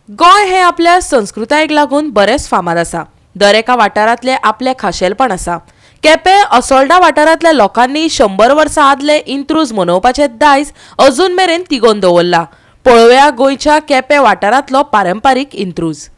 गोंय हे आपल्या संस्कृतायेक लागून बरेच फामाद आसा। दर एका वाठारांतले आपले खाशेलपण आसा। केपें असोल्डा वाठारांतल्या लोकांनी 100 वर्सां आदले इंत्रूज मनोवपाचे दायज अजून मेरेन तिगोवन दवरला। पळोवया गोंयच्या केपें वाठारांतलो पारंपारीक इंत्रूज।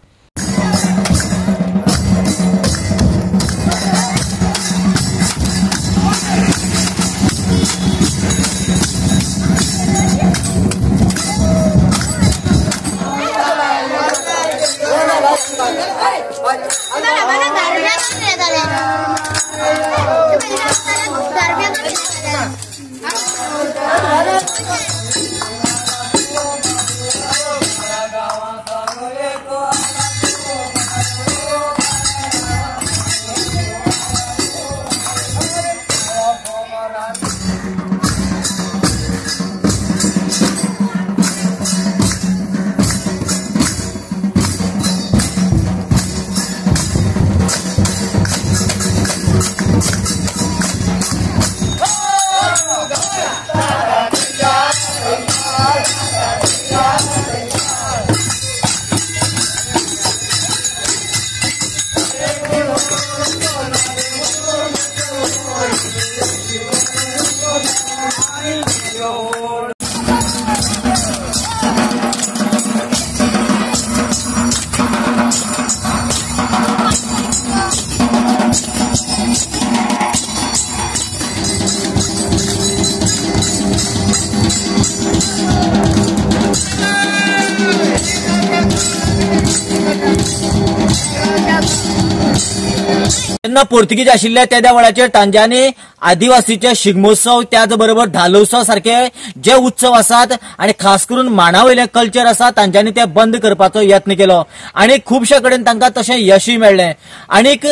जेन्ना पोर्तुगीज आशिल्ले त्या वेळाचेर तांच्यांनी आदिवासीचे शिगमोत्सव त्याच बरोबर धालोत्सव सारखे जे उत्सव आसात आणि खास करून मांडावयले कल्चर आसा तांच्यांनी ते बंद करपाचो यत्न केलो आणि खूबशे कडेन तांकां तशें यशय मेळ्ळें। आनीक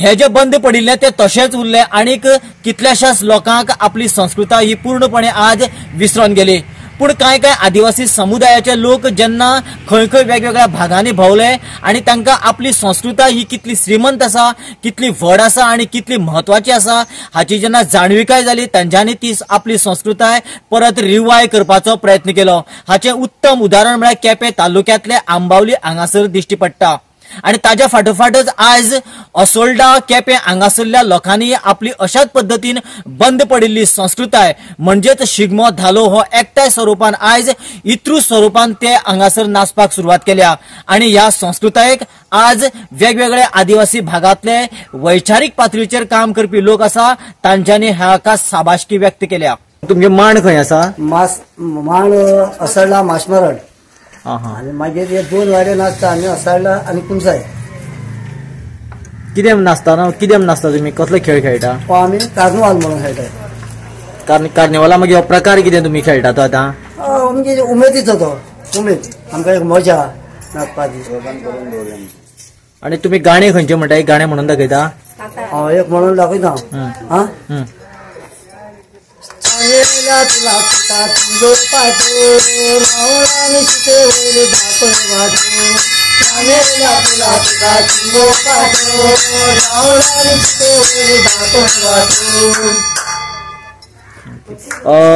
हे जे बंद पडिल्ले ते तशेंच उरले आनीक कितल्याशाच लोकांक आपली संस्कृताय ही पूर्णपणे आज विसरून गेली। पण काय आदिवासी समुदायाचे लोक जेन्ना खंय खंय वेगवेगळ्या भागांनी भोंवले आणि तांकां आपली संस्कृताय ही कितली श्रीमंत आसा, कितली व्हड आसा आणि कितली महत्वाची आसा हाची जेन्ना जाणविकाय जाली तांच्यांनी ती आपली संस्कृताय परत रिवाय करपाचो प्रयत्न केलो। हाचे उत्तम उदाहरण म्हळ्यार केपें तालुक्यांतले आंबावली हांगासर दिश्टी पडटा। आणि ताज्या फाटोफाटच आज असोल्डा केपें हांगासरल्या लोकांनी आपली अशाच पद्धतीन बंद पडिल्ली संस्कृताय म्हणजेच शिगमो धालो हो एकट्या स्वरूपान आज इत्रूज स्वरूपान ते हांगासर नाचपाक सुरवात केल्या। आणि ह्या संस्कृतायेक आज वेगवेगळ्या आदिवासी भागातले वैचारीक पातळीचेर काम करपी लोक आसा तांच्यांनी हाका शाबासकी व्यक्त केल्या। तुमचे मांड खंय आसा? मांड असोल्डा माशमरड आणि मागीर हे दोन वाडे नाचता आनी असोल्डा आनी कुंसाय। कितें नाचता तुम्ही? कसलो खेळ खेळटा? आमी कार्निवाल म्हणून खेळटात। कार्निवाला मागीर हो प्रकार कितें तुम्ही खेळटा तो आतां? म्हणजे उमेदीचो तो उमेद आमकां एक मजा नाचपाची। आणि तुम्ही गाणे खंयचे म्हणटा? एक गाणे म्हणून दाखयता? एक म्हणून दाखयता। तुला तुका तुझो पाठो रावणाने शिकवले दाखल वाटो तुला तुका तुझो पाठो रावणाने शिकवले दाखल वाटो।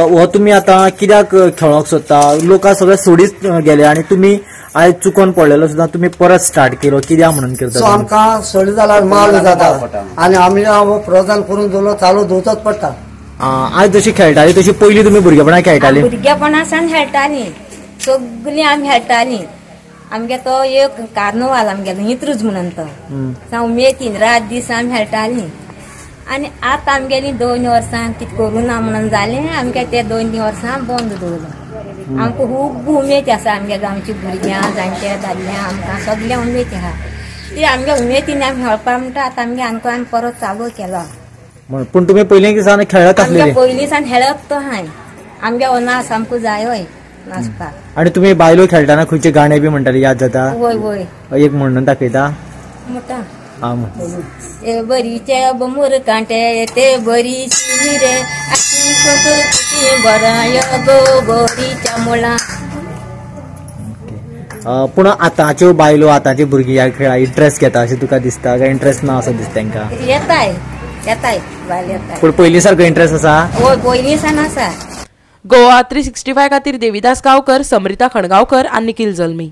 हो तुम्ही आता कित्याक खेळोंक सोदता? लोकां सगळे सोडीत गेले आणि तुम्ही आयज चुकोन पडलेलो सुद्दां तुम्ही परत स्टार्ट केलो, कित्याक म्हणून करता? आमकां सोडी जाल्यार माल जाता आणि आमी प्रदान करून दवरलो चालू दवरचोच पडटा। आज जशी खेळटाली तशी पयलीं तुम्ही भुरगेपणां खेळटाली? भुरगेपणासान खेळटाली, सगळीं आमी खेळटाली। आमगे तो एक कार्निवाल आमगेलो इंत्रूज म्हणून तो उमेदीन रात दीस आमी खेळटाली। आनी आतां आमगेली 2 वर्सां कितें कोरोना म्हणून जालें आमगे ते 2 वर्सां बंद दवरलो। आमकां खूब उमेद आसा आमगे गांवची भुरग्यां जाणटे दादल्या आमकां सगळें उमेद आहा ती आमगे उमेदीन आमी खेळपा म्हणटा आतां आमगे आनी परत चालू केला। पण तुम्ही पयलीं सावन खेळत आसलेली? पयलीं सावन खेळत तो हाय आमगे हो नाच आमकां जाय होय नाचपाक। आणि तुम्ही बायलो खेळटाना खंयचे गाणे बी म्हणटाली याद जाता? वय वय एक म्हणून दाखयता? म्हणटा ए बरीचे बमूर कांटे ते बरीची रे आशी बराय गो बरीच्या मुळा। पूण आतांच्यो बायलो आतांची भुरगीं ह्या खेळा इंट्रस्ट घेता अशें तुका दिसता काय इंट्रस्ट ना असो दिसता तांकां? येताय बायल येताय। पूण पयलीं सारको इंट्रस्ट आसा? होय पयलीं सान आसा। गोवा 365 खातीर देविदास गांवकर, समरिता खणगांवकर आनी निखिल जल्मी।